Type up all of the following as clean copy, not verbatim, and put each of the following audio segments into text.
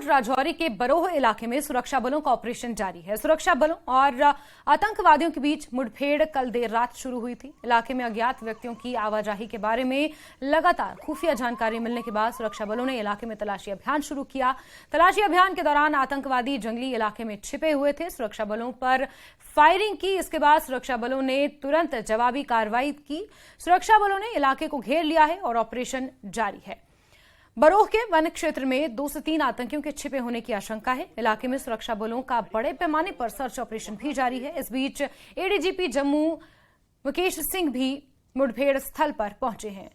Coat Rajouri के बरोह इलाके में सुरक्षा बलों का ऑपरेशन जारी है। सुरक्षा बलों और आतंकवादियों के बीच मुठभेड़ कल देर रात शुरू हुई थी। इलाके में अज्ञात व्यक्तियों की आवाजाही के बारे में लगातार खुफिया जानकारी मिलने के बाद सुरक्षा बलों ने इलाके में तलाशी अभियान शुरू किया। तलाशी अभियान के दौरान आतंकवादी जंगली इलाके में छिपे हुए थे। सुरक्षा बलों पर फायरिंग की। इसके बाद सुरक्षा बलों ने तुरंत जवाबी कार्रवाई की। सुरक्षा बलों ने इलाके को घेर लिया है और ऑपरेशन जारी है। बरोह के वन क्षेत्र में 2 से 3 आतंकियों के छिपे होने की आशंका है। इलाके में सुरक्षा बलों का बड़े पैमाने पर सर्च ऑपरेशन भी जारी है। इस बीच एडीजीपी जम्मू मुकेश सिंह भी मुठभेड़ स्थल पर पहुंचे हैं।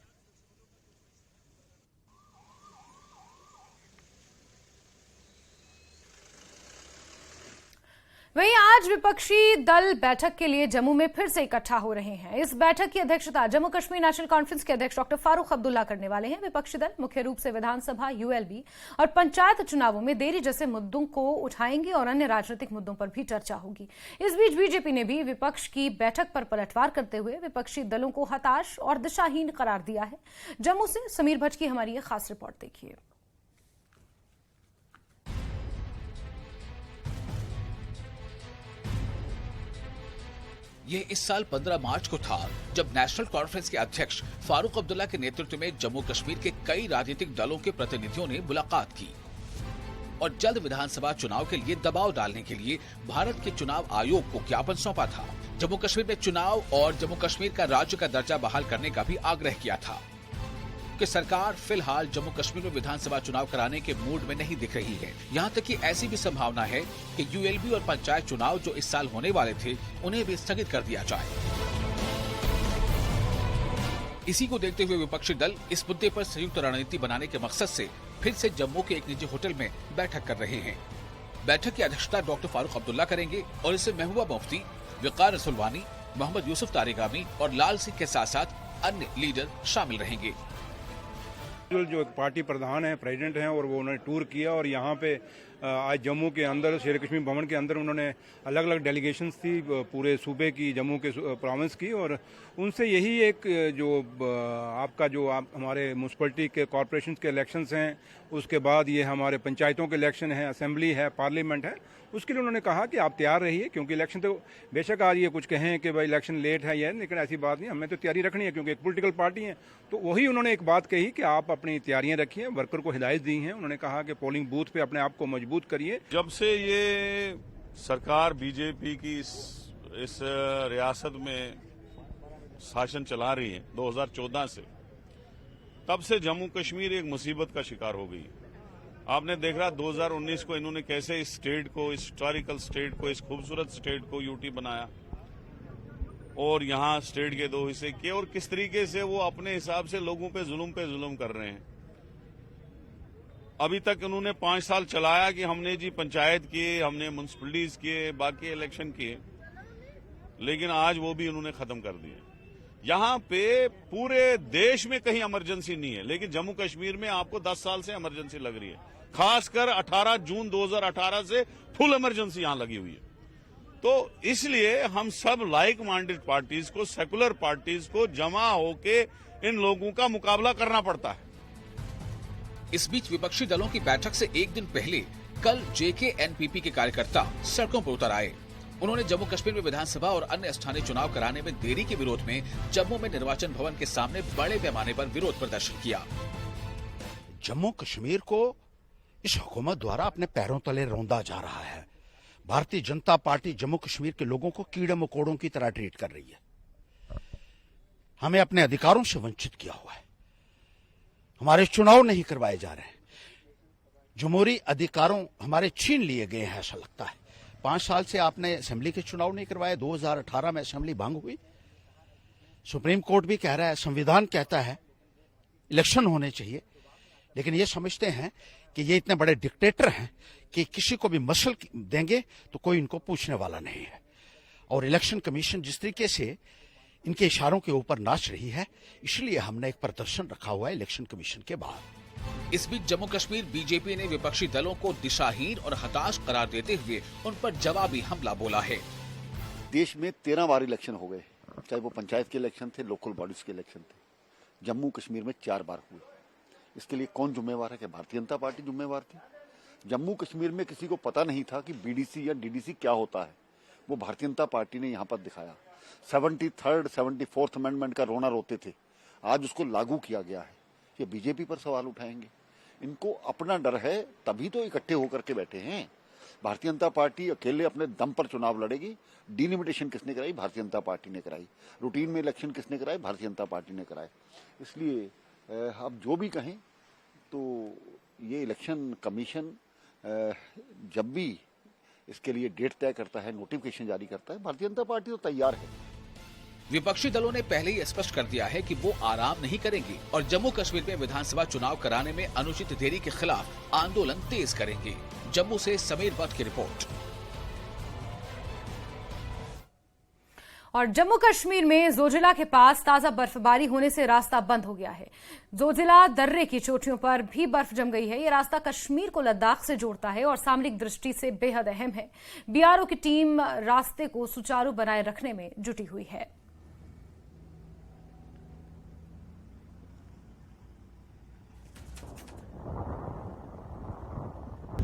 वहीं आज विपक्षी दल बैठक के लिए जम्मू में फिर से इकट्ठा हो रहे हैं। इस बैठक की अध्यक्षता जम्मू कश्मीर नेशनल कॉन्फ्रेंस के अध्यक्ष डॉक्टर फारूक अब्दुल्ला करने वाले हैं। विपक्षी दल मुख्य रूप से विधानसभा, यूएलबी और पंचायत चुनावों में देरी जैसे मुद्दों को उठाएंगे और अन्य राजनीतिक मुद्दों पर भी चर्चा होगी। इस बीच बीजेपी ने भी विपक्ष की बैठक पर पलटवार करते हुए विपक्षी दलों को हताश और दिशाहीन करार दिया है। जम्मू से समीर भट्ट की हमारी ये खास रिपोर्ट देखिए। ये इस साल 15 मार्च को था जब नेशनल कॉन्फ्रेंस के अध्यक्ष फारूक अब्दुल्ला के नेतृत्व में जम्मू कश्मीर के कई राजनीतिक दलों के प्रतिनिधियों ने मुलाकात की और जल्द विधानसभा चुनाव के लिए दबाव डालने के लिए भारत के चुनाव आयोग को ज्ञापन सौंपा था। जम्मू कश्मीर में चुनाव और जम्मू कश्मीर का राज्य का दर्जा बहाल करने का भी आग्रह किया था कि सरकार फिलहाल जम्मू कश्मीर में विधानसभा चुनाव कराने के मूड में नहीं दिख रही है। यहाँ तक कि ऐसी भी संभावना है कि यूएलबी और पंचायत चुनाव जो इस साल होने वाले थे उन्हें भी स्थगित कर दिया जाए। इसी को देखते हुए विपक्षी दल इस मुद्दे पर संयुक्त रणनीति बनाने के मकसद से फिर से जम्मू के एक निजी होटल में बैठक कर रहे हैं। बैठक की अध्यक्षता डॉक्टर फारूक अब्दुल्ला करेंगे और इससे महबूबा मुफ्ती, वकार रसूलवानी, मोहम्मद यूसुफ तारिगामी और लाल सिंह के साथ साथ अन्य लीडर शामिल रहेंगे। जो पार्टी प्रधान है, प्रेसिडेंट हैं, और वो उन्होंने टूर किया और यहाँ पे आज जम्मू के अंदर शेर कश्मीर भवन के अंदर उन्होंने अलग अलग डेलीगेशंस थी पूरे सूबे की, जम्मू के प्रोविंस की, और उनसे यही एक जो आपका जो हमारे म्यूनसिपलिटी के कॉरपोरेशन के इलेक्शंस हैं, उसके बाद ये हमारे पंचायतों के इलेक्शन हैं, असेंबली है, पार्लियामेंट है, उसके लिए उन्होंने कहा कि आप तैयार रहिए, क्योंकि इलेक्शन तो बेशक आज ये कुछ कहें कि भाई इलेक्शन लेट है या, लेकिन ऐसी बात नहीं, हमें तो तैयारी रखनी है क्योंकि एक पॉलिटिकल पार्टी है। तो वही उन्होंने एक बात कही कि आप अपनी तैयारियां रखिए, वर्कर को हिदायत दी हैं। उन्होंने कहा कि पोलिंग बूथ पे अपने आप को मजबूत करिए। जब से ये सरकार बीजेपी की इस रियासत में शासन चला रही है 2014 से, तब से जम्मू कश्मीर एक मुसीबत का शिकार हो गई। आपने देखा 2019 को इन्होंने कैसे इस स्टेट को, इस हिस्टोरिकल स्टेट को, इस खूबसूरत स्टेट को यूटी बनाया और यहां स्टेट के 2 हिस्से किए, और किस तरीके से वो अपने हिसाब से लोगों पे जुल्म कर रहे हैं। अभी तक उन्होंने 5 साल चलाया कि हमने जी पंचायत किए, हमने म्यूनसिपलिटीज किए, बाकी इलेक्शन किए, लेकिन आज वो भी उन्होंने खत्म कर दिए। यहां पे पूरे देश में कहीं इमरजेंसी नहीं है, लेकिन जम्मू कश्मीर में आपको 10 साल से इमरजेंसी लग रही है। खासकर 18 जून 2018 से फुल इमरजेंसी यहां लगी हुई है। तो इसलिए हम सब लाइक माइंडेड पार्टीज को, सेकुलर पार्टीज को जमा होके इन लोगों का मुकाबला करना पड़ता है। इस बीच विपक्षी दलों की बैठक से एक दिन पहले कल जेकेएनपीपी के कार्यकर्ता सड़कों पर उतर आए। उन्होंने जम्मू कश्मीर में विधानसभा और अन्य स्थानीय चुनाव कराने में देरी के विरोध में जम्मू में निर्वाचन भवन के सामने बड़े पैमाने पर विरोध प्रदर्शन किया। जम्मू कश्मीर को इस हुकूमत द्वारा अपने पैरों तले रौंदा जा रहा है। भारतीय जनता पार्टी जम्मू कश्मीर के लोगों को कीड़े मकोड़ों की तरह ट्रीट कर रही है। हमें अपने अधिकारों से वंचित किया हुआ है। हमारे चुनाव नहीं करवाए जा रहे हैं। जमहूरी अधिकारों हमारे छीन लिए गए हैं, ऐसा लगता है। 5 साल से आपने असेंबली के चुनाव नहीं करवाए। 2018 में असेंबली भंग हुई। सुप्रीम कोर्ट भी कह रहा है, संविधान कहता है इलेक्शन होने चाहिए, लेकिन ये समझते हैं कि ये इतने बड़े डिक्टेटर हैं कि किसी को भी मसल देंगे तो कोई इनको पूछने वाला नहीं है। और इलेक्शन कमीशन जिस तरीके से इनके इशारों के ऊपर नाच रही है, इसलिए हमने एक प्रदर्शन रखा हुआ है इलेक्शन कमीशन के बाहर। इस बीच जम्मू कश्मीर बीजेपी ने विपक्षी दलों को दिशाहीन और हताश करार देते हुए उन पर जवाबी हमला बोला है। देश में 13 बार इलेक्शन हो गए, चाहे वो पंचायत के इलेक्शन थे, लोकल बॉडीज के इलेक्शन थे। जम्मू कश्मीर में 4 बार हुए। इसके लिए कौन जिम्मेवार है? क्या भारतीय जनता पार्टी जिम्मेवार थी? जम्मू कश्मीर में किसी को पता नहीं था कि बीडीसी या डीडीसी क्या होता है, वो भारतीय जनता पार्टी ने यहाँ पर दिखाया। 73rd 74th अमेंडमेंट का रोना रोते थे, आज उसको लागू किया गया है। ये बीजेपी पर सवाल उठाएंगे, इनको अपना डर है, तभी तो इकट्ठे होकर के बैठे हैं। भारतीय जनता पार्टी अकेले अपने दम पर चुनाव लड़ेगी। डिलिमिटेशन किसने कराई? भारतीय जनता पार्टी ने कराई। रूटीन में इलेक्शन किसने कराए? भारतीय जनता पार्टी ने कराए। इसलिए अब जो भी कहें तो ये इलेक्शन कमीशन जब भी इसके लिए डेट तय करता है, नोटिफिकेशन जारी करता है, भारतीय जनता पार्टी तो तैयार है। विपक्षी दलों ने पहले ही स्पष्ट कर दिया है कि वो आराम नहीं करेंगे और जम्मू कश्मीर में विधानसभा चुनाव कराने में अनुचित देरी के खिलाफ आंदोलन तेज करेंगे। जम्मू से समीर भट्ट की रिपोर्ट। और जम्मू कश्मीर में जोजिला के पास ताजा बर्फबारी होने से रास्ता बंद हो गया है। जोजिला दर्रे की चोटियों पर भी बर्फ जम गई है। ये रास्ता कश्मीर को लद्दाख से जोड़ता है और सामरिक दृष्टि से बेहद अहम है। बीआरओ की टीम रास्ते को सुचारू बनाए रखने में जुटी हुई है।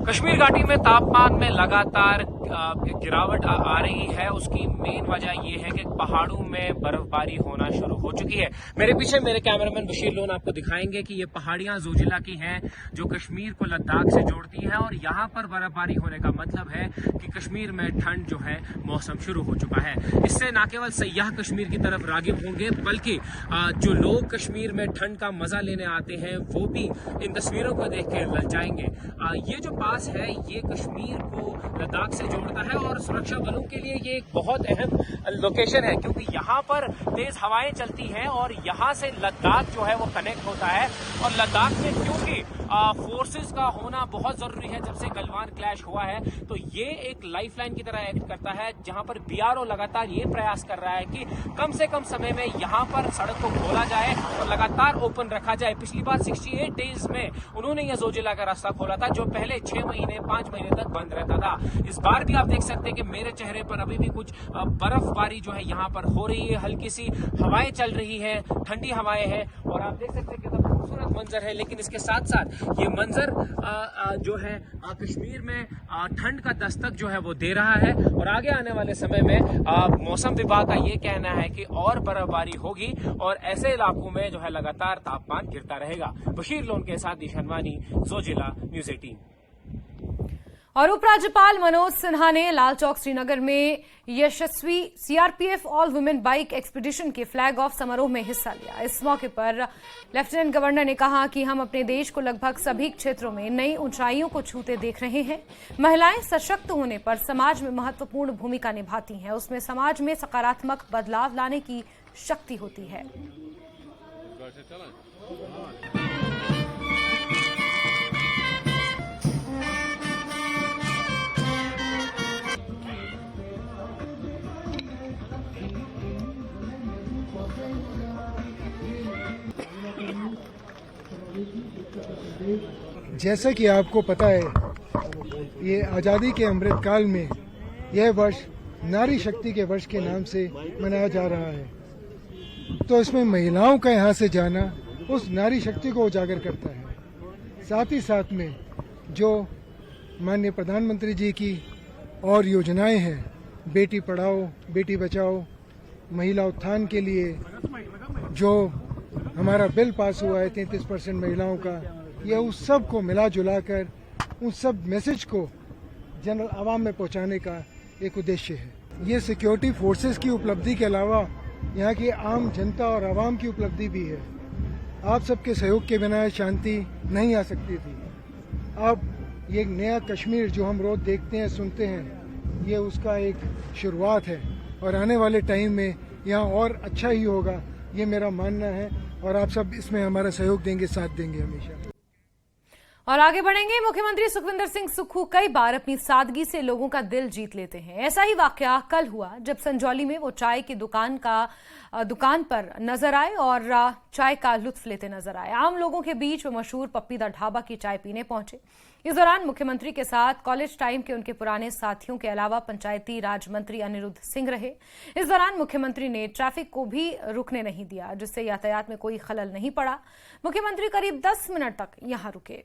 कश्मीर घाटी में तापमान में लगातार गिरावट आ रही है। उसकी मेन वजह यह है कि पहाड़ों में बर्फबारी होना शुरू हो चुकी है। मेरे पीछे मेरे कैमरामैन बशीर लोन आपको दिखाएंगे कि ये पहाड़ियां जोजिला की हैं जो कश्मीर को लद्दाख से जोड़ती हैं और यहाँ पर बर्फबारी होने का मतलब है कि कश्मीर में ठंड जो है मौसम शुरू हो चुका है। इससे न केवल सयाह कश्मीर की तरफ रागिब होंगे बल्कि जो लोग कश्मीर में ठंड का मजा लेने आते हैं वो भी इन तस्वीरों को देख के लग जाएंगे। ये जो पास है ये कश्मीर को लद्दाख से जोड़ता है और सुरक्षा बलों के लिए ये एक बहुत अहम लोकेशन है क्योंकि यहाँ पर तेज हवाएं चलती हैं और यहाँ से लद्दाख जो है वो कनेक्ट होता है। और लद्दाख में क्योंकि फोर्सेस का होना बहुत जरूरी है, जब से गलवान क्लैश हुआ है तो ये एक लाइफलाइन की तरह एक्ट करता है, जहां पर बीआरओ लगातार ये प्रयास कर रहा है कि कम से कम समय में यहां पर सड़क को खोला जाए और लगातार ओपन रखा जाए। पिछली बार 68 डेज में उन्होंने यह जोजिला का रास्ता खोला था जो पहले 6 महीने 5 महीने तक बंद रहता था। इस बार भी आप देख सकते हैं कि मेरे चेहरे पर अभी भी कुछ बर्फबारी जो है यहाँ पर हो रही है, हल्की सी हवाएं चल रही है, ठंडी हवाएं हैं और आप देख सकते हैं कितना खूबसूरत मंजर है। लेकिन इसके साथ साथ ये मंजर जो है कश्मीर में ठंड का दस्तक जो है वो दे रहा है और आगे आने वाले समय में मौसम विभाग का ये कहना है कि और बर्फबारी होगी और ऐसे इलाकों में जो है लगातार तापमान गिरता रहेगा। बशीर लोन के साथ निशानवानी, जोजिला, न्यूज़ 18। और उपराज्यपाल मनोज सिन्हा ने लाल चौक श्रीनगर में यशस्वी CRPF all women bike expedition के फ्लैग ऑफ समारोह में हिस्सा लिया। इस मौके पर लेफ्टिनेंट गवर्नर ने कहा कि हम अपने देश को लगभग सभी क्षेत्रों में नई ऊंचाइयों को छूते देख रहे हैं। महिलाएं सशक्त होने पर समाज में महत्वपूर्ण भूमिका निभाती हैं, उसमें समाज में सकारात्मक बदलाव लाने की शक्ति होती है। जैसा कि आपको पता है, ये आज़ादी के अमृतकाल में यह वर्ष नारी शक्ति के वर्ष के नाम से मनाया जा रहा है। तो इसमें महिलाओं का यहाँ से जाना उस नारी शक्ति को उजागर करता है। साथ ही साथ में जो माननीय प्रधानमंत्री जी की और योजनाएं हैं, बेटी पढ़ाओ बेटी बचाओ, महिला उत्थान के लिए जो हमारा बिल पास हुआ है 33% महिलाओं का, यह उस सब को मिला जुला कर उस सब मैसेज को जनरल आवाम में पहुंचाने का एक उद्देश्य है। ये सिक्योरिटी फोर्सेस की उपलब्धि के अलावा यहाँ की आम जनता और आवाम की उपलब्धि भी है। आप सबके सहयोग के बिना शांति नहीं आ सकती थी। अब ये नया कश्मीर जो हम रोज देखते हैं सुनते हैं, ये उसका एक शुरुआत है और आने वाले टाइम में यहाँ और अच्छा ही होगा, ये मेरा मानना है और आप सब इसमें हमारा सहयोग देंगे, साथ देंगे हमेशा। और आगे बढ़ेंगे। मुख्यमंत्री सुखविंदर सिंह सुक्खू कई बार अपनी सादगी से लोगों का दिल जीत लेते हैं। ऐसा ही वाकया कल हुआ जब संजौली में वो चाय की दुकान पर नजर आए और चाय का लुत्फ लेते नजर आए। आम लोगों के बीच वो मशहूर पप्पीदा ढाबा की चाय पीने पहुंचे। इस दौरान मुख्यमंत्री के साथ कॉलेज टाइम के उनके पुराने साथियों के अलावा पंचायती राज मंत्री अनिरुद्ध सिंह रहे। इस दौरान मुख्यमंत्री ने ट्रैफिक को भी रुकने नहीं दिया, जिससे यातायात में कोई खलल नहीं पड़ा। मुख्यमंत्री करीब 10 मिनट तक यहां रुके।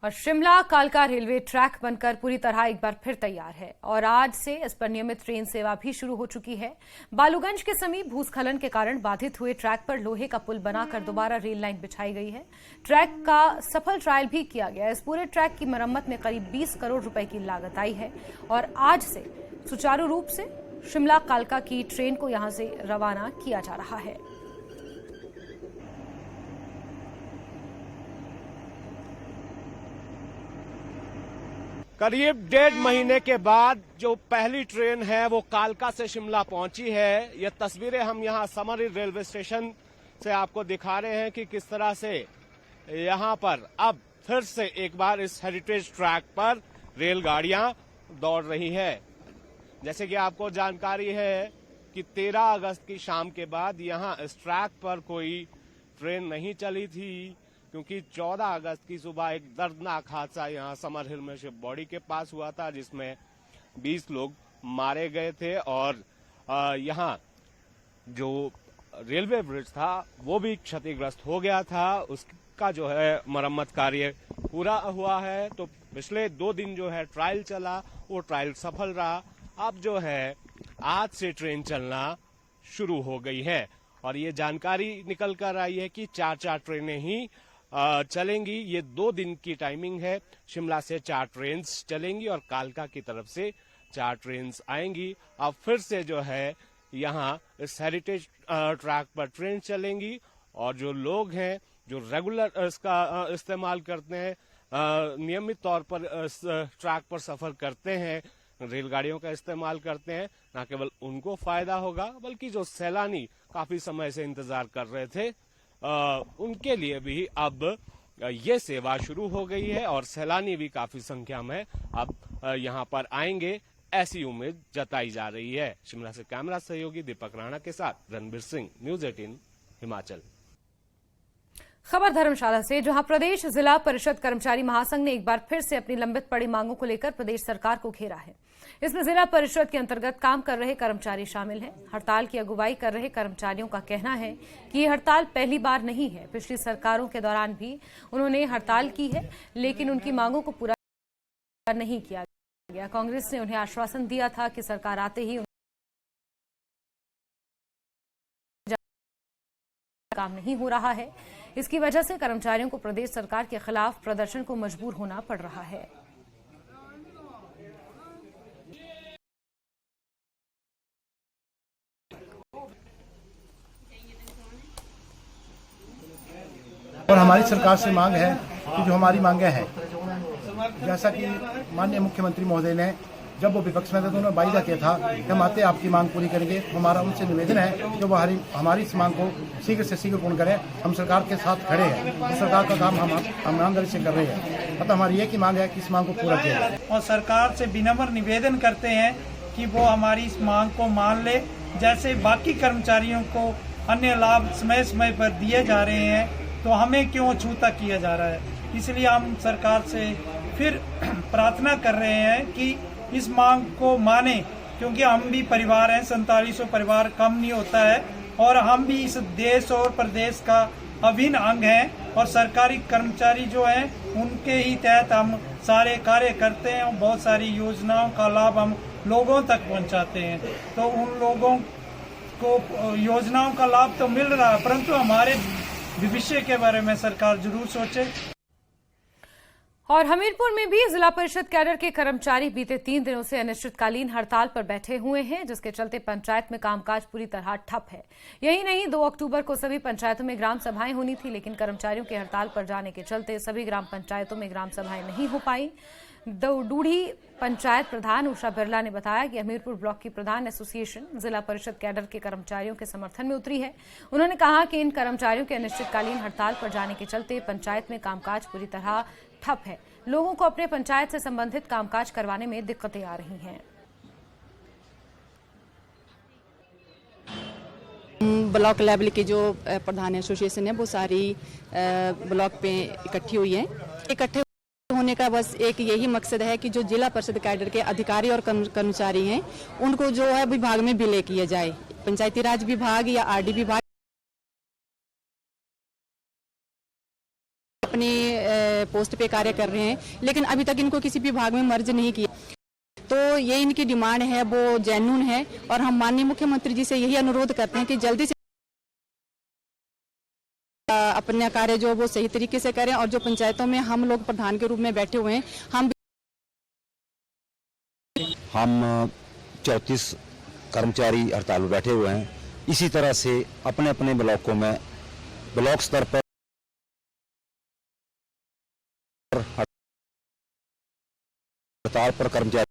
और शिमला कालका रेलवे ट्रैक बनकर पूरी तरह एक बार फिर तैयार है और आज से इस पर नियमित ट्रेन सेवा भी शुरू हो चुकी है। बालूगंज के समीप भूस्खलन के कारण बाधित हुए ट्रैक पर लोहे का पुल बनाकर दोबारा रेल लाइन बिछाई गई है। ट्रैक का सफल ट्रायल भी किया गया। इस पूरे ट्रैक की मरम्मत में करीब 20 करोड़ रुपए की लागत आई है और आज से सुचारू रूप से शिमला कालका की ट्रेन को यहां से रवाना किया जा रहा है। करीब 1.5 महीने के बाद जो पहली ट्रेन है वो कालका से शिमला पहुंची है। ये तस्वीरें हम यहां समर हिल रेलवे स्टेशन से आपको दिखा रहे हैं कि किस तरह से यहां पर अब फिर से एक बार इस हेरिटेज ट्रैक पर रेलगाड़ियां दौड़ रही है। जैसे कि आपको जानकारी है कि 13 अगस्त की शाम के बाद यहां इस ट्रैक पर कोई ट्रेन नहीं चली थी, क्योंकि 14 अगस्त की सुबह एक दर्दनाक हादसा यहां समर हिल में शिव बॉडी के पास हुआ था, जिसमें 20 लोग मारे गए थे और यहां जो रेलवे ब्रिज था वो भी क्षतिग्रस्त हो गया था। उसका जो है मरम्मत कार्य पूरा हुआ है। तो पिछले 2 दिन जो है ट्रायल चला, वो ट्रायल सफल रहा। अब जो है आज से ट्रेन चलना शुरू हो गई है और ये जानकारी निकल कर आई है कि 4 ट्रेनें ही चलेंगी। ये 2 दिन की टाइमिंग है। शिमला से 4 ट्रेन चलेंगी और कालका की तरफ से 4 ट्रेन आएंगी। अब फिर से जो है यहाँ इस हेरिटेज ट्रैक पर ट्रेन चलेंगी और जो लोग हैं जो रेगुलर इसका इस्तेमाल करते हैं, नियमित तौर पर इस ट्रैक पर सफर करते हैं, रेलगाड़ियों का इस्तेमाल करते हैं, न केवल उनको फायदा होगा बल्कि जो सैलानी काफी समय से इंतजार कर रहे थे उनके लिए भी अब ये सेवा शुरू हो गई है और सैलानी भी काफी संख्या में अब यहाँ पर आएंगे, ऐसी उम्मीद जताई जा रही है। शिमला से कैमरा सहयोगी दीपक राणा के साथ रणबीर सिंह, न्यूज 18 हिमाचल। खबर धर्मशाला से, जहां प्रदेश जिला परिषद कर्मचारी महासंघ ने एक बार फिर से अपनी लंबित पड़ी मांगों को लेकर प्रदेश सरकार को घेरा है। इसमें जिला परिषद के अंतर्गत काम कर रहे कर्मचारी शामिल हैं। हड़ताल की अगुवाई कर रहे कर्मचारियों का कहना है कि ये हड़ताल पहली बार नहीं है। पिछली सरकारों के दौरान भी उन्होंने हड़ताल की है, लेकिन उनकी मांगों को पूरा नहीं किया गया। कांग्रेस ने उन्हें आश्वासन दिया था कि सरकार आते ही काम नहीं हो रहा है। इसकी वजह से कर्मचारियों को प्रदेश सरकार के खिलाफ प्रदर्शन को मजबूर होना पड़ रहा है। और हमारी सरकार से मांग है कि जो हमारी मांगे हैं, जैसा कि माननीय मुख्यमंत्री महोदय ने जब वो विपक्ष में थे तो उन्होंने वायदा किया था कि हम आते आपकी मांग पूरी करेंगे। हमारा उनसे निवेदन है कि वो हमारी इस मांग को शीघ्र से शीघ्र पूर्ण करें। हम सरकार के साथ खड़े हैं, तो सरकार का काम हम ईमानदारी से कर रहे हैं। मतलब हमारी एक ही मांग है कि इस मांग को पूरा किया जाए और सरकार से विनम्र निवेदन करते हैं कि वो हमारी इस मांग को मान ले। जैसे बाकी कर्मचारियों को अन्य लाभ समय समय पर दिए जा रहे हैं, तो हमें क्यों अछूता किया जा रहा है। इसलिए हम सरकार से फिर प्रार्थना कर रहे हैं कि इस मांग को माने, क्योंकि हम भी परिवार हैं, 4700 परिवार कम नहीं होता है और हम भी इस देश और प्रदेश का अभिन्न अंग हैं और सरकारी कर्मचारी जो हैं उनके ही तहत हम सारे कार्य करते हैं और बहुत सारी योजनाओं का लाभ हम लोगों तक पहुंचाते हैं। तो उन लोगों को योजनाओं का लाभ तो मिल रहा है, परंतु हमारे भविष्य के बारे में सरकार जरूर सोचे। और हमीरपुर में भी जिला परिषद कैडर के कर्मचारी बीते 3 दिनों से अनिश्चितकालीन हड़ताल पर बैठे हुए हैं, जिसके चलते पंचायत में कामकाज पूरी तरह ठप है। यही नहीं, 2 अक्टूबर को सभी पंचायतों में ग्राम सभाएं होनी थी, लेकिन कर्मचारियों के हड़ताल पर जाने के चलते सभी ग्राम पंचायतों में ग्राम सभाएं नहीं हो पाई। डूढ़ी पंचायत प्रधान उषा बिरला ने बताया कि हमीरपुर ब्लॉक की प्रधान एसोसिएशन जिला परिषद कैडर के कर्मचारियों के समर्थन में उतरी है। उन्होंने कहा कि इन कर्मचारियों के अनिश्चितकालीन हड़ताल पर जाने के चलते पंचायत में कामकाज पूरी तरह ठप है। लोगों को अपने पंचायत से संबंधित कामकाज करवाने में दिक्कतें आ रही हैं। ब्लॉक लेवल की जो प्रधान एसोसिएशन है वो सारी ब्लॉक पे इकट्ठी हुई है। इकट्ठे होने का बस एक यही मकसद है कि जो जिला परिषद कैडर के अधिकारी और कर्मचारी हैं उनको जो है विभाग में विलय किया जाए। पंचायती राज विभाग या आरडी विभाग अपनी पोस्ट पे कार्य कर रहे हैं, लेकिन अभी तक इनको किसी विभाग में मर्ज नहीं किया। तो ये इनकी डिमांड है, वो जेन्युइन है और हम माननीय मुख्यमंत्री जी से यही अनुरोध करते हैं कि जल्दी से अपना कार्य जो वो सही तरीके से करें और जो पंचायतों में हम लोग प्रधान के रूप में बैठे हुए हैं, हम 34 कर्मचारी हड़ताल पर बैठे हुए हैं। इसी तरह से अपने अपने ब्लॉकों में ब्लॉक स्तर पर हड़ताल पर कर्मचारी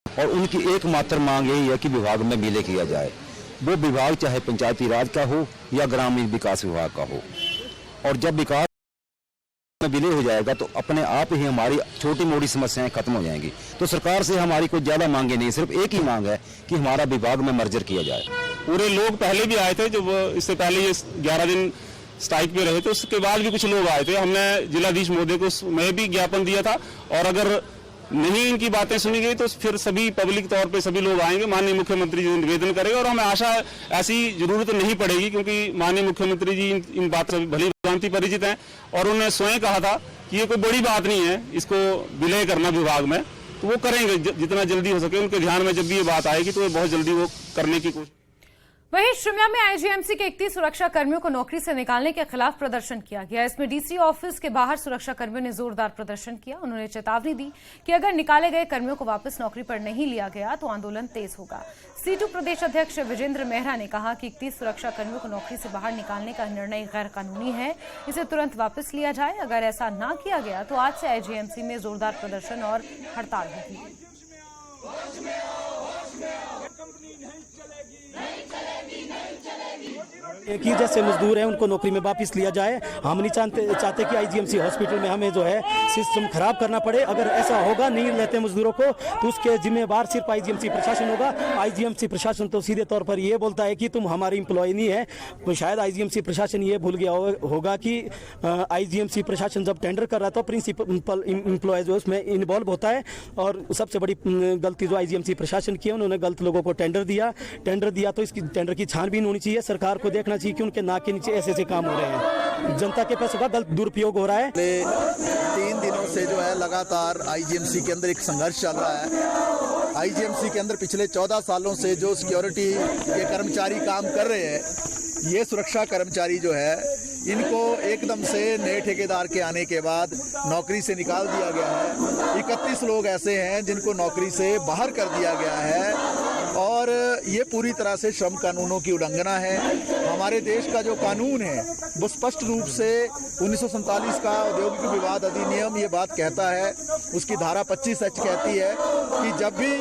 और उनकी एकमात्र मांग यही है कि विभाग में विलय किया जाए। वो विभाग चाहे पंचायती राज का हो या ग्रामीण विकास विभाग का हो, और जब विकास में विलय हो जाएगा तो अपने आप ही हमारी छोटी मोटी समस्याएं खत्म हो जाएंगी। तो सरकार से हमारी कोई ज्यादा मांगे नहीं, सिर्फ एक ही मांग है कि हमारा विभाग में मर्जर किया जाए। पूरे लोग पहले भी आए थे, जब इससे पहले ये 11 दिन स्ट्राइक पे रहे थे, उसके बाद भी कुछ लोग आए थे। हमने जिलाधीश महोदय को मैं भी ज्ञापन दिया था, और अगर नहीं इनकी बातें सुनी गई तो फिर सभी पब्लिक तौर पे सभी लोग आएंगे, माननीय मुख्यमंत्री जी निवेदन करेंगे, और हमें आशा ऐसी जरूरत नहीं पड़ेगी, क्योंकि माननीय मुख्यमंत्री जी इन बातों से भली भांति परिचित हैं और उन्होंने स्वयं कहा था कि ये कोई बड़ी बात नहीं है इसको विलय करना विभाग में, तो वो करेंगे जितना जल्दी हो सके। उनके ध्यान में जब भी ये बात आएगी तो बहुत जल्दी वो करने की कोशिश। वहीं शिमला में आईजीएमसी के 31 सुरक्षा कर्मियों को नौकरी से निकालने के खिलाफ प्रदर्शन किया गया। इसमें डीसी ऑफिस के बाहर सुरक्षा कर्मियों ने जोरदार प्रदर्शन किया। उन्होंने चेतावनी दी कि अगर निकाले गए कर्मियों को वापस नौकरी पर नहीं लिया गया तो आंदोलन तेज होगा। सीटू प्रदेश अध्यक्ष विजेंद्र मेहरा ने कहा कि 31 सुरक्षा कर्मियों को नौकरी से बाहर निकालने का निर्णय गैर कानूनी है, इसे तुरंत वापस लिया जाए। अगर ऐसा न किया गया तो आज से आईजीएमसी में जोरदार प्रदर्शन और हड़ताल होगी। एक ही जैसे मजदूर हैं उनको नौकरी में वापस लिया जाए। हम नहीं चाहते कि आईजीएमसी हॉस्पिटल में हमें जो है सिस्टम खराब करना पड़े। अगर ऐसा होगा, नहीं लेते मजदूरों को, तो उसके जिम्मेवार सिर्फ आईजीएमसी प्रशासन होगा। आईजीएमसी प्रशासन तो सीधे तौर पर ये बोलता है कि तुम हमारी एम्प्लॉय नहीं है। तो शायद आईजीएमसी प्रशासन ये भूल गया होगा कि आईजीएमसी प्रशासन जब टेंडर कर रहा था प्रिंसिपल एम्प्लॉय जो उसमें इन्वॉल्व होता है, और सबसे बड़ी गलती जो आईजीएमसी प्रशासन की है, उन्होंने गलत लोगों को टेंडर दिया तो इसकी टेंडर की छानबीन होनी चाहिए। सरकार को देखना चाहिए कि उनके नाक के नीचे ऐसे काम हो रहे हैं, जनता के पैसों का गलत दुरुपयोग हो रहा है। 3 दिनों से जो है लगातार आईजीएमसी के अंदर एक संघर्ष चल रहा है। आईजीएमसी के अंदर पिछले 14 सालों से जो सिक्योरिटी के कर्मचारी काम कर रहे हैं, ये सुरक्षा कर्मचारी जो है इनको एकदम से नए ठेकेदार के आने के बाद नौकरी से निकाल दिया गया है। 31 लोग ऐसे हैं जिनको नौकरी से बाहर कर दिया गया है, और ये पूरी तरह से श्रम कानूनों की उल्लंघना है। हमारे देश का जो कानून है वो स्पष्ट रूप से 1947 का औद्योगिक विवाद अधिनियम ये बात कहता है, उसकी धारा 25H कहती है कि जब भी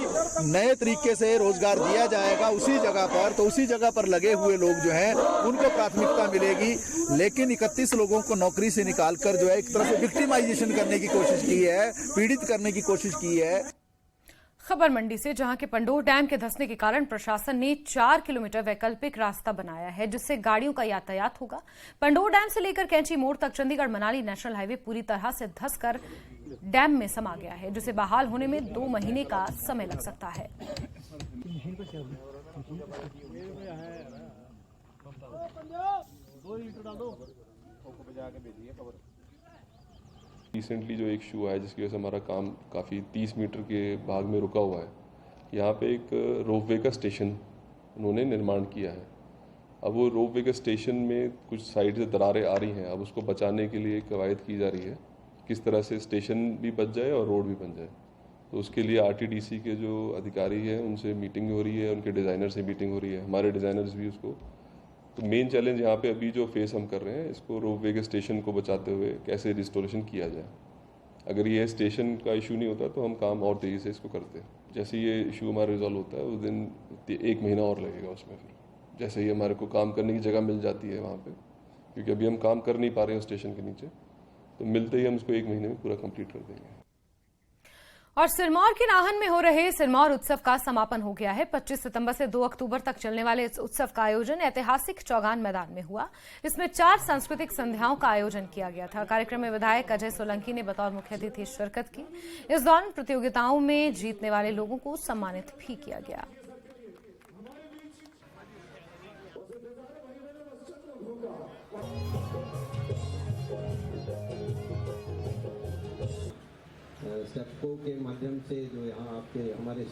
नए तरीके से रोजगार दिया जाएगा उसी जगह पर, तो उसी जगह पर लगे हुए लोग जो हैं उनको प्राथमिकता मिलेगी। लेकिन 31 लोगों को नौकरी से निकालकर जो है एक तरह से विक्टिमाइजेशन करने की कोशिश की है, पीड़ित करने की कोशिश की है। खबर मंडी से, जहां के पंडोह डैम के धंसने के कारण प्रशासन ने 4 किलोमीटर वैकल्पिक रास्ता बनाया है, जिससे गाड़ियों का यातायात होगा। पंडोह डैम से लेकर कैंची मोड़ तक चंडीगढ़ मनाली नेशनल हाईवे पूरी तरह से धंसकर डैम में समा गया है, जिसे बहाल होने में 2 महीने का समय लग सकता है। रिसेंटली जो एक इशू है जिसकी वजह से हमारा काम काफ़ी 30 मीटर के भाग में रुका हुआ है, यहाँ पे एक रोपवे का स्टेशन उन्होंने निर्माण किया है। अब वो रोपवे के स्टेशन में कुछ साइड से दरारें आ रही हैं, अब उसको बचाने के लिए कवायद की जा रही है किस तरह से स्टेशन भी बच जाए और रोड भी बन जाए। तो उसके लिए आरटीडीसी के जो अधिकारी हैं उनसे मीटिंग हो रही है, उनके डिज़ाइनर से मीटिंग हो रही है, हमारे डिज़ाइनर्स भी उसको। तो मेन चैलेंज यहाँ पे अभी जो फेस हम कर रहे हैं, इसको रोपवे के स्टेशन को बचाते हुए कैसे रिस्टोरेशन किया जाए। अगर ये स्टेशन का इशू नहीं होता तो हम काम और तेज़ी से इसको करते हैं। जैसे ये इशू हमारा रिजॉल्व होता है उस दिन 1 महीना और लगेगा उसमें। फिर जैसे ही हमारे को काम करने की जगह मिल जाती है वहाँ पे, क्योंकि अभी हम काम कर नहीं पा रहे हैं स्टेशन के नीचे, तो मिलते ही हम इसको 1 महीने में पूरा कंप्लीट कर देंगे। और सिरमौर के नाहन में हो रहे सिरमौर उत्सव का समापन हो गया है। 25 सितंबर से 2 अक्टूबर तक चलने वाले इस उत्सव का आयोजन ऐतिहासिक चौगान मैदान में हुआ। इसमें 4 सांस्कृतिक संध्याओं का आयोजन किया गया था। कार्यक्रम में विधायक अजय सोलंकी ने बतौर मुख्य अतिथि शिरकत की। इस दौरान प्रतियोगिताओं में जीतने वाले लोगों को सम्मानित भी किया गया। सेप्को के माध्यम से जो यहाँ आपके हमारे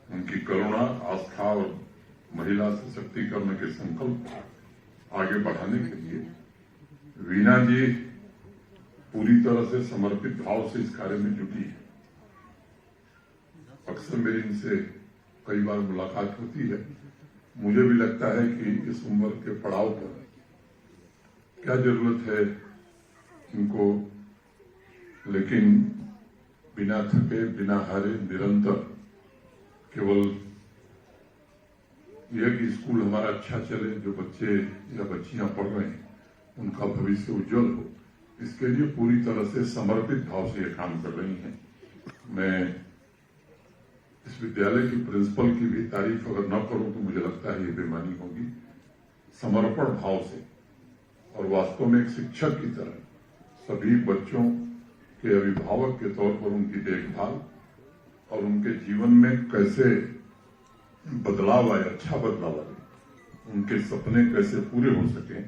उनकी करुणा, आस्था और महिला सशक्तिकरण के संकल्प आगे बढ़ाने के लिए वीणा जी पूरी तरह से समर्पित भाव से इस कार्य में जुटी है। अक्सर मेरी इनसे कई बार मुलाकात होती है। मुझे भी लगता है कि इस उम्र के पड़ाव पर क्या जरूरत है इनको, लेकिन बिना थके, बिना हारे, निरंतर केवल यह कि स्कूल हमारा अच्छा चले, जो बच्चे या बच्चियां पढ़ रहे हैं उनका भविष्य उज्जवल हो, इसके लिए पूरी तरह से समर्पित भाव से ये काम कर रही हैं। मैं इस विद्यालय की प्रिंसिपल की भी तारीफ अगर न करूं तो मुझे लगता है ये बेईमानी होगी। समर्पण भाव से और वास्तव में एक शिक्षक की तरह सभी बच्चों के अभिभावक के तौर पर उनकी देखभाल और उनके जीवन में कैसे बदलाव आए, अच्छा बदलाव आए, उनके सपने कैसे पूरे हो सके,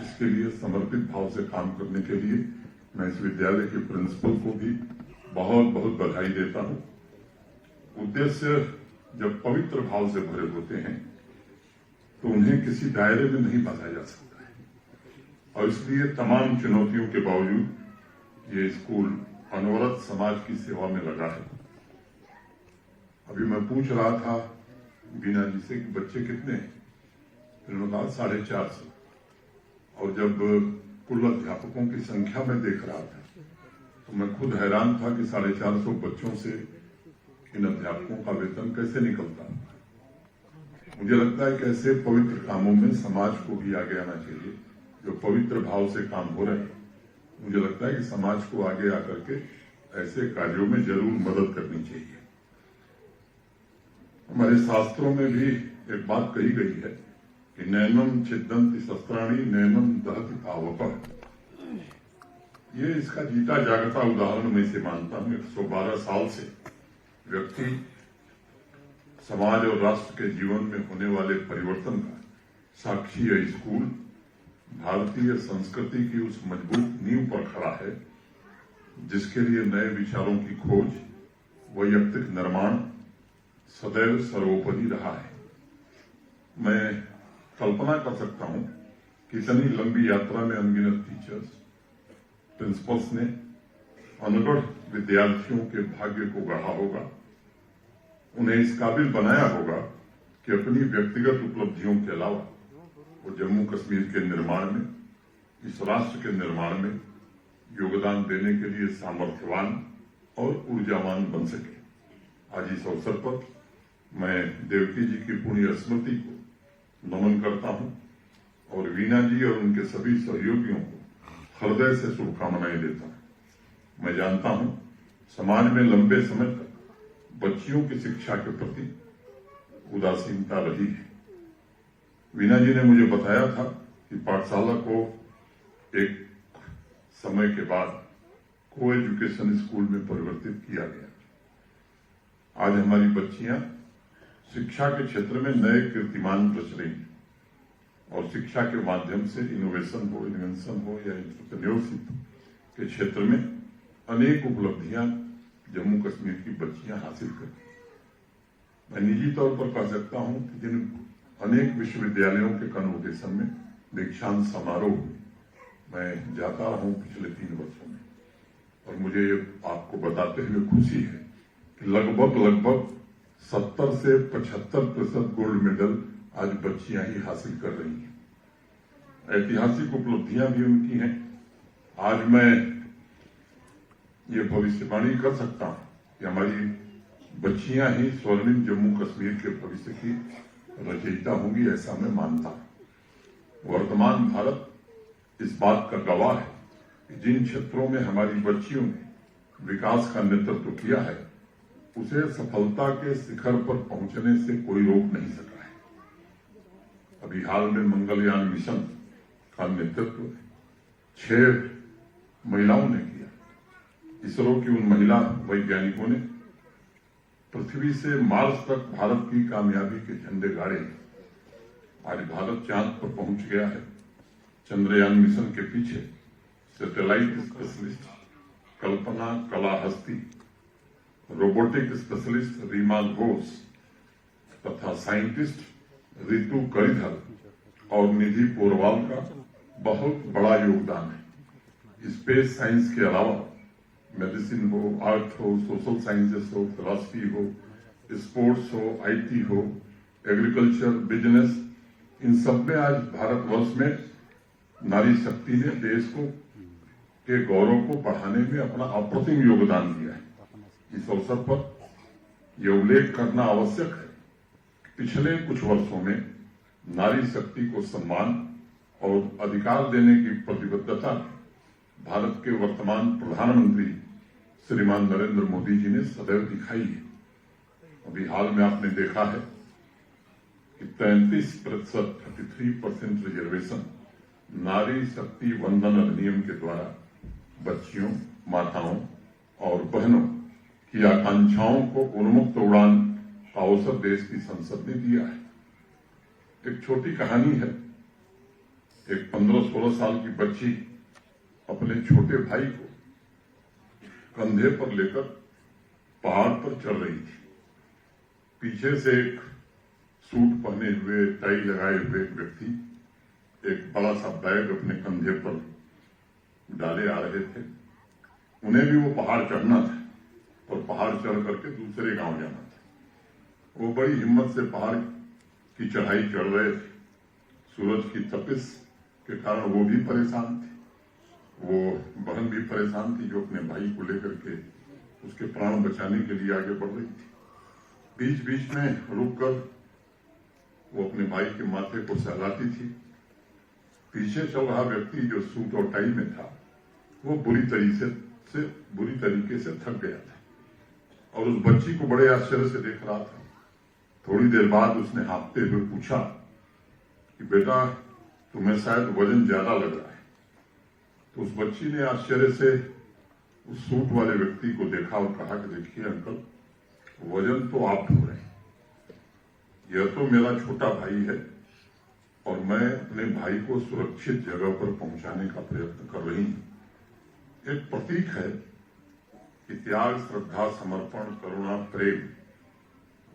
इसके लिए समर्पित भाव से काम करने के लिए मैं इस विद्यालय के प्रिंसिपल को भी बहुत बहुत बधाई देता हूं। उद्देश्य जब पवित्र भाव से भरे होते हैं तो उन्हें किसी दायरे में नहीं बांधा जा सकता है, और इसलिए तमाम चुनौतियों के बावजूद ये स्कूल अनवरत समाज की सेवा में लगा है। अभी मैं पूछ रहा था बीना जी से कि बच्चे कितने हैं, उन्होंने कहा 450, और जब कुल अध्यापकों की संख्या में देख रहा था तो मैं खुद हैरान था कि 450 बच्चों से इन अध्यापकों का वेतन कैसे निकलता। मुझे लगता है कि ऐसे पवित्र कामों में समाज को भी आगे आना चाहिए। जो पवित्र भाव से काम हो रहे हैं, मुझे लगता है कि समाज को आगे आकर के ऐसे कार्यों में जरूर मदद करनी चाहिए। हमारे शास्त्रों में भी एक बात कही गई है कि नैनम छिदंती शस्त्राणी नैनम दहति पावक। ये इसका जीता जागता उदाहरण मैं इसे मानता हूं। 112 साल से व्यक्ति समाज और राष्ट्र के जीवन में होने वाले परिवर्तन का साक्षी है। स्कूल भारतीय संस्कृति की उस मजबूत नींव पर खड़ा है जिसके लिए नए विचारों की खोज, वैयक्तिक निर्माण सदैव सर्वोपरि रहा है। मैं कल्पना कर सकता हूं कि इतनी लंबी यात्रा में अनगिनत टीचर्स, प्रिंसिपल्स ने अनगढ़ विद्यार्थियों के भाग्य को गढ़ा होगा, उन्हें इस काबिल बनाया होगा कि अपनी व्यक्तिगत उपलब्धियों के अलावा वो जम्मू कश्मीर के निर्माण में, इस राष्ट्र के निर्माण में योगदान देने के लिए सामर्थ्यवान और ऊर्जावान बन सके। आज इस अवसर पर मैं देवकी जी की पुण्य स्मृति को नमन करता हूं और वीणा जी और उनके सभी सहयोगियों को हृदय से शुभकामनाएं देता हूं। मैं जानता हूं समाज में लंबे समय तक बच्चियों की शिक्षा के प्रति उदासीनता रही है। वीणा जी ने मुझे बताया था कि पाठशाला को एक समय के बाद को एजुकेशन स्कूल में परिवर्तित किया गया। आज हमारी बच्चियां शिक्षा के क्षेत्र में नए कीर्तिमान रच रही हैं और शिक्षा के माध्यम से इनोवेशन हो, इन्वेंशन हो या एंटरप्रेन्योरशिप के क्षेत्र में अनेक उपलब्धियां जम्मू कश्मीर की बच्चियां हासिल करती हैं। मैं निजी तौर पर कह सकता हूं कि जिन अनेक विश्वविद्यालयों के कन्वोकेशन में दीक्षांत समारोह में मैं जाता रहा हूं पिछले 3 वर्षों में, और मुझे ये आपको बताते हुए खुशी है कि लगभग 70 से 75% गोल्ड मेडल आज बच्चियां ही हासिल कर रही हैं। ऐतिहासिक उपलब्धियां भी उनकी हैं। आज मैं ये भविष्यवाणी कर सकता हूं कि हमारी बच्चियां ही स्वर्णिम जम्मू कश्मीर के भविष्य की रचयिता होंगी, ऐसा मैं मानता हूं। वर्तमान भारत इस बात का गवाह है कि जिन क्षेत्रों में हमारी बच्चियों ने विकास का नेतृत्व किया है उसे सफलता के शिखर पर पहुंचने से कोई रोक नहीं सका है। अभी हाल में मंगलयान मिशन का नेतृत्व 6 महिलाओं ने किया। इसरो की उन महिला वैज्ञानिकों ने पृथ्वी से मार्स तक भारत की कामयाबी के झंडे गाड़े। आज भारत चांद पर पहुंच गया है। चंद्रयान मिशन के पीछे सैटेलाइट स्पेशलिस्ट कल्पना कलाहस्ती, रोबोटिक स्पेशलिस्ट रीमा घोष तथा साइंटिस्ट रितु करिधर और निधि पोरवाल का बहुत बड़ा योगदान है। स्पेस साइंस के अलावा मेडिसिन हो, आर्ट हो, सोशल साइंसेस हो, फिलॉसफी हो, स्पोर्ट्स हो, आईटी हो, एग्रीकल्चर, बिजनेस, इन सब में आज भारतवर्ष में नारी शक्ति ने देश को के गौरव को बढ़ाने में अपना अप्रतिम योगदान दिया है। इस अवसर पर यह उल्लेख करना आवश्यक है कि पिछले कुछ वर्षों में नारी शक्ति को सम्मान और अधिकार देने की प्रतिबद्धता भारत के वर्तमान प्रधानमंत्री श्रीमान नरेंद्र मोदी जी ने सदैव दिखाई है। अभी हाल में आपने देखा है कि 33% रिजर्वेशन नारी शक्ति वंदन अधिनियम के द्वारा बच्चियों, माताओं और बहनों की आकांक्षाओं को उन्मुक्त उड़ान का अवसर देश की संसद ने दिया है। एक छोटी कहानी है। एक 15-16 साल की बच्ची अपने छोटे भाई को कंधे पर लेकर पहाड़ पर चढ़ रही थी। पीछे से एक सूट पहने हुए, टाई लगाए हुए एक व्यक्ति एक बड़ा सा बैग अपने कंधे पर डाले आ रहे थे। उन्हें भी वो पहाड़ चढ़ना था और पहाड़ चढ़ करके दूसरे गांव जाना था। वो बड़ी हिम्मत से पहाड़ की चढ़ाई चढ़ रहे थे। सूरज की तपिश के कारण वो भी परेशान थे, वो बहन भी परेशान थी जो अपने भाई को लेकर के उसके प्राण बचाने के लिए आगे बढ़ रही थी। बीच बीच में रुककर वो अपने भाई के माथे को सहलाती थी। पीछे चल रहा व्यक्ति जो सूट और टाई में था वो बुरी तरीके से थक गया था और उस बच्ची को बड़े आश्चर्य से देख रहा था। थोड़ी देर बाद उसने हाँफते हुए पूछा कि बेटा, तुम्हें शायद वजन ज्यादा लग रहा है। तो उस बच्ची ने आश्चर्य से उस सूट वाले व्यक्ति को देखा और कहा कि देखिए अंकल, वजन तो आप ढो रहे हैं, यह तो मेरा छोटा भाई है और मैं अपने भाई को सुरक्षित जगह पर पहुंचाने का प्रयत्न कर रही हूं। एक प्रतीक है कि त्याग, श्रद्धा, समर्पण, करुणा, प्रेम,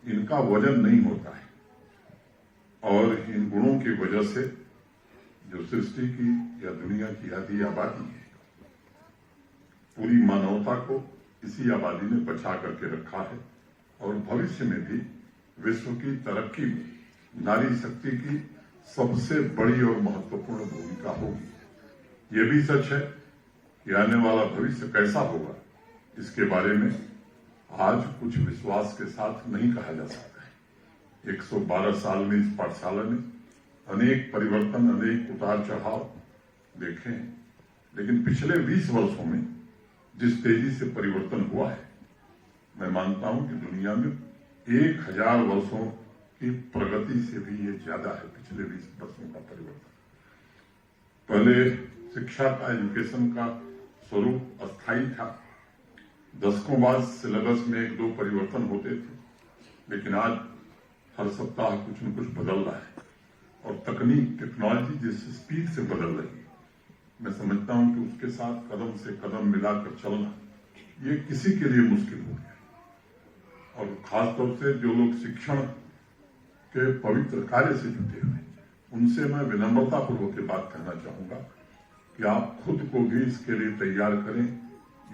इनका वजन नहीं होता है और इन गुणों की वजह से जो सृष्टि की या दुनिया की आधी आबादी है, पूरी मानवता को इसी आबादी ने बचा करके रखा है और भविष्य में भी विश्व की तरक्की में नारी शक्ति की सबसे बड़ी और महत्वपूर्ण भूमिका होगी। ये भी सच है कि आने वाला भविष्य कैसा होगा, इसके बारे में आज कुछ विश्वास के साथ नहीं कहा जा सकता है। 112 साल में इस पाठशाला ने अनेक परिवर्तन, अनेक उतार चढ़ाव देखे हैं, लेकिन पिछले 20 वर्षों में जिस तेजी से परिवर्तन हुआ है, मैं मानता हूं कि दुनिया में 1000 वर्षों की प्रगति से भी ये ज्यादा है। पिछले 20 वर्षों का परिवर्तन। पहले शिक्षा का, एजुकेशन का स्वरूप अस्थायी था। दशकों बाद सिलेबस में 1-2 परिवर्तन होते थे, लेकिन आज हर सप्ताह कुछ न कुछ बदल रहा है और तकनीक, टेक्नोलॉजी जिस स्पीड से बदल रही है, मैं समझता हूं कि उसके साथ कदम से कदम मिलाकर चलना ये किसी के लिए मुश्किल हो गया है। और खासतौर से जो लोग शिक्षण के पवित्र कार्य से जुटे हुए हैं, उनसे मैं विनम्रतापूर्वक ये बात कहना चाहूंगा कि आप खुद को भी इसके लिए तैयार करें।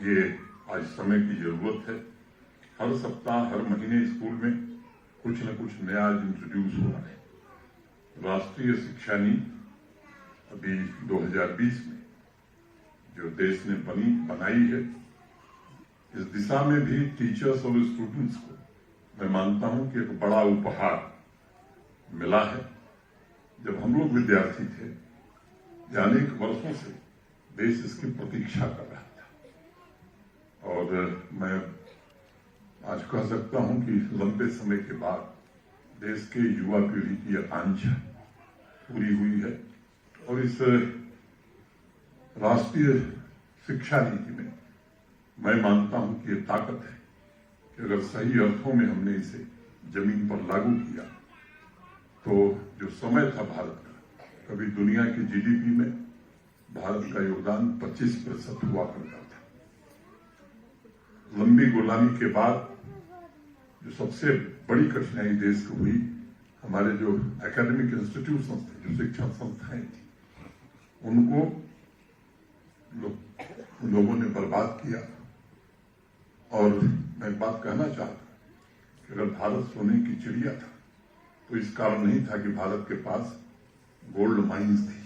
ये आज समय की जरूरत है। हर सप्ताह, हर महीने स्कूल में कुछ न कुछ नया इंट्रोड्यूस हो रहा है। राष्ट्रीय शिक्षा नीति अभी 2020 में जो देश ने बनाई है, इस दिशा में भी टीचर्स और स्टूडेंट्स को मैं मानता हूं कि एक बड़ा उपहार मिला है। जब हम लोग विद्यार्थी थे, अनेक वर्षों से देश इसकी प्रतीक्षा कर रहा था और मैं आज कह सकता हूं कि लंबे समय के बाद देश के युवा पीढ़ी की आकांक्षा पूरी हुई है और इस राष्ट्रीय शिक्षा नीति में मैं मानता हूं कि ये ताकत है कि अगर सही अर्थों में हमने इसे जमीन पर लागू किया तो जो समय था भारत का, कभी दुनिया की जीडीपी में भारत का योगदान 25% हुआ करता था। लंबी गुलामी के बाद जो सबसे बड़ी कठिनाई देश को हुई, हमारे जो एकेडमिक इंस्टीट्यूशन थे, जो शिक्षण संस्थाएं थी, उनको लोगों ने बर्बाद किया। और मैं एक बात कहना चाहता कि अगर भारत सोने की चिड़िया था तो इस कारण नहीं था कि भारत के पास गोल्ड माइंस थी।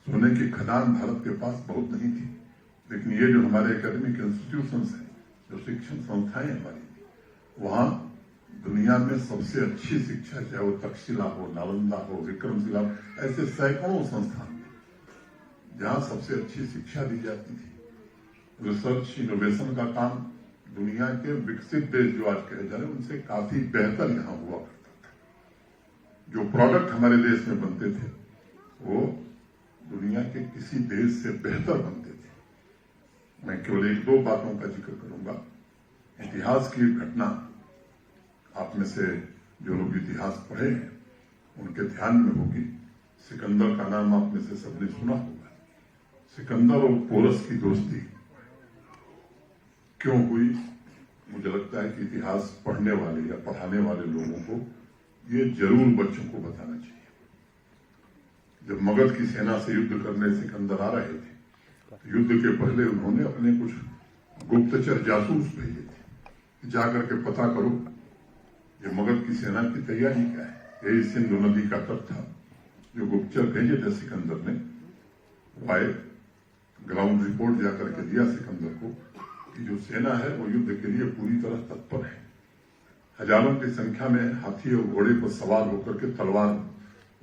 सोने की खदान भारत के पास बहुत नहीं थी, लेकिन ये जो हमारे एकेडमिक इंस्टीट्यूशंस हैं, जो शिक्षण संस्थाएं हमारी, वहां दुनिया में सबसे अच्छी शिक्षा, चाहे वो तक्षशिला हो, नालंदा हो, विक्रमशिला हो, ऐसे सैकड़ों संस्थान जहां सबसे अच्छी शिक्षा दी जाती थी। रिसर्च इनोवेशन का काम दुनिया के विकसित देश जो आज कहे जा रहे हैं उनसे काफी बेहतर यहां हुआ करता था। जो प्रोडक्ट हमारे देश में बनते थे वो दुनिया के किसी देश से बेहतर बनते थे। मैं केवल एक दो बातों का जिक्र करूंगा। इतिहास की घटना, आप में से जो लोग इतिहास पढ़े हैं उनके ध्यान में होगी। सिकंदर का नाम आप में से सबने सुना होगा। सिकंदर और पोरस की दोस्ती क्यों हुई? मुझे लगता है कि इतिहास पढ़ने वाले या पढ़ाने वाले लोगों को ये जरूर बच्चों को बताना चाहिए। जब मगध की सेना से युद्ध करने सिकंदर आ रहे थे तो युद्ध के पहले उन्होंने अपने कुछ गुप्तचर जासूस भेजे थे, जाकर के पता करो ये मगध की सेना की तैयारी क्या है। यही सिंधु नदी का तट था। जो गुप्तचर भेजे थे सिकंदर ने, आए, ग्राउंड रिपोर्ट जाकर के दिया सिकंदर को कि जो सेना है वो युद्ध के लिए पूरी तरह तत्पर है। हजारों की संख्या में हाथी और घोड़े पर सवार होकर के तलवार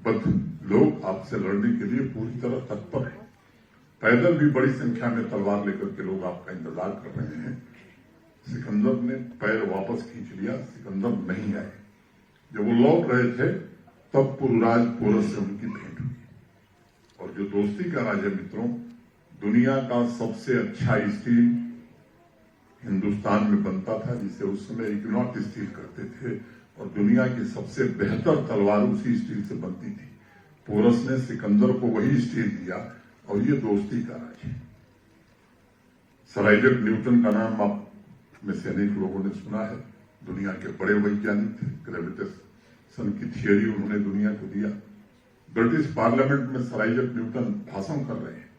बद्ध लोग आपसे लड़ने के लिए पूरी तरह तत्पर है। पैदल भी बड़ी संख्या में तलवार लेकर के लोग आपका इंतजार कर रहे हैं। सिकंदर ने पैर वापस खींच लिया, सिकंदर नहीं आए। जब वो लौट रहे थे तब पुरराज पोरस से उनकी भेंट हुई। और जो दोस्ती का राज है मित्रों, दुनिया का सबसे अच्छा स्टील हिंदुस्तान में बनता था, जिसे उस समय इग्नॉट स्टील करते थे, और दुनिया की सबसे बेहतर तलवार उसी स्टील से बनती थी। पोरस ने सिकंदर को वही स्टील दिया और ये दोस्ती का राज है। सर आइजैक न्यूटन का नाम आप में से अनेक लोगों ने सुना है। दुनिया के बड़े वैज्ञानिक थे। ग्रेविटेशन की थियरी उन्होंने दुनिया को दिया। ब्रिटिश पार्लियामेंट में सर आइजैक न्यूटन भाषण कर रहे हैं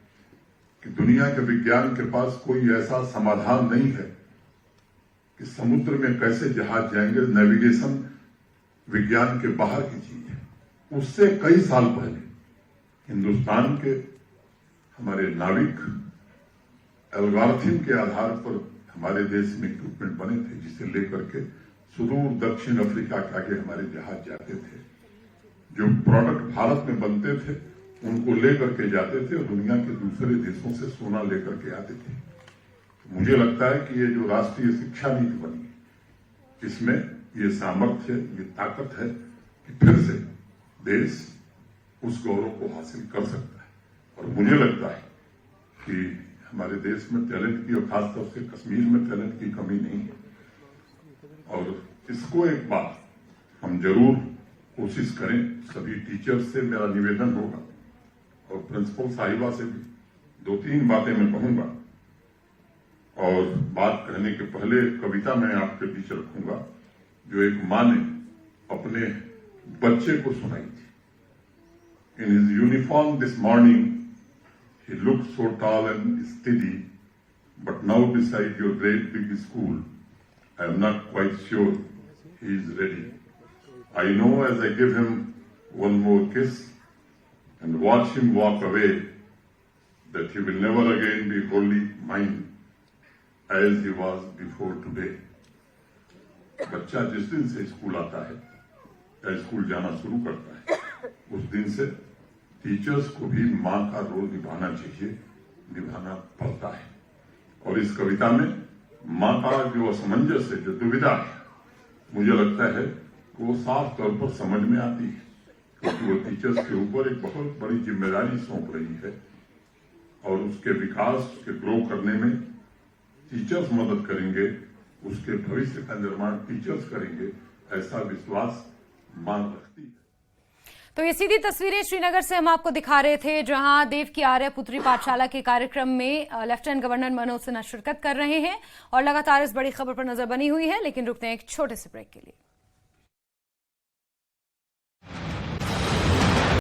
कि दुनिया के विज्ञान के पास कोई ऐसा समाधान नहीं है कि समुद्र में कैसे जहाज जाएंगे। नेविगेशन विज्ञान के बाहर की चीज है। उससे कई साल पहले हिंदुस्तान के हमारे नाविक एल्गोरिथम के आधार पर हमारे देश में इक्विपमेंट बने थे, जिसे लेकर के सुदूर दक्षिण अफ्रीका के आगे हमारे जहाज जाते थे। जो प्रोडक्ट भारत में बनते थे उनको लेकर के जाते थे और दुनिया के दूसरे देशों से सोना लेकर के आते थे। तो मुझे लगता है कि ये जो राष्ट्रीय शिक्षा नीति बनी, इसमें ये सामर्थ्य, ये ताकत है कि फिर से देश उस गौरव को हासिल कर सकता है। और मुझे लगता है कि हमारे देश में टैलेंट की और खासतौर से कश्मीर में टैलेंट की कमी नहीं है। और इसको एक बार हम जरूर कोशिश करें। सभी टीचर्स से मेरा निवेदन होगा और प्रिंसिपल साहिबा से भी दो तीन बातें मैं कहूंगा। और बात कहने के पहले कविता मैं आपके बीच रखूंगा जो एक मां ने अपने बच्चे को सुनाई थी। In his uniform this morning he looked so tall and steady, but now beside your great big school, I am not quite sure he is ready. I know as I give him one more kiss and watch him walk away, that he will never again be wholly mine as he was before today. बच्चा जिस दिन से school आता है या school जाना शुरू करता है, उस दिन से टीचर्स को भी मां का रोल निभाना चाहिए, निभाना पड़ता है। और इस कविता में मां का जो असमंजस है, जो दुविधा है, मुझे लगता है कि वो साफ तौर पर समझ में आती है, क्योंकि वो टीचर्स के ऊपर एक बहुत बड़ी जिम्मेदारी सौंप रही है और उसके विकास, उसके ग्रो करने में टीचर्स मदद करेंगे, उसके भविष्य का निर्माण टीचर्स करेंगे, ऐसा विश्वास मान रखती है। तो ये सीधी तस्वीरें श्रीनगर से हम आपको दिखा रहे थे, जहां देव की आर्य पुत्री पाठशाला के कार्यक्रम में लेफ्टिनेंट गवर्नर मनोज सिन्हा शिरकत कर रहे हैं और लगातार इस बड़ी खबर पर नजर बनी हुई है। लेकिन रुकते हैं एक छोटे से ब्रेक के लिए।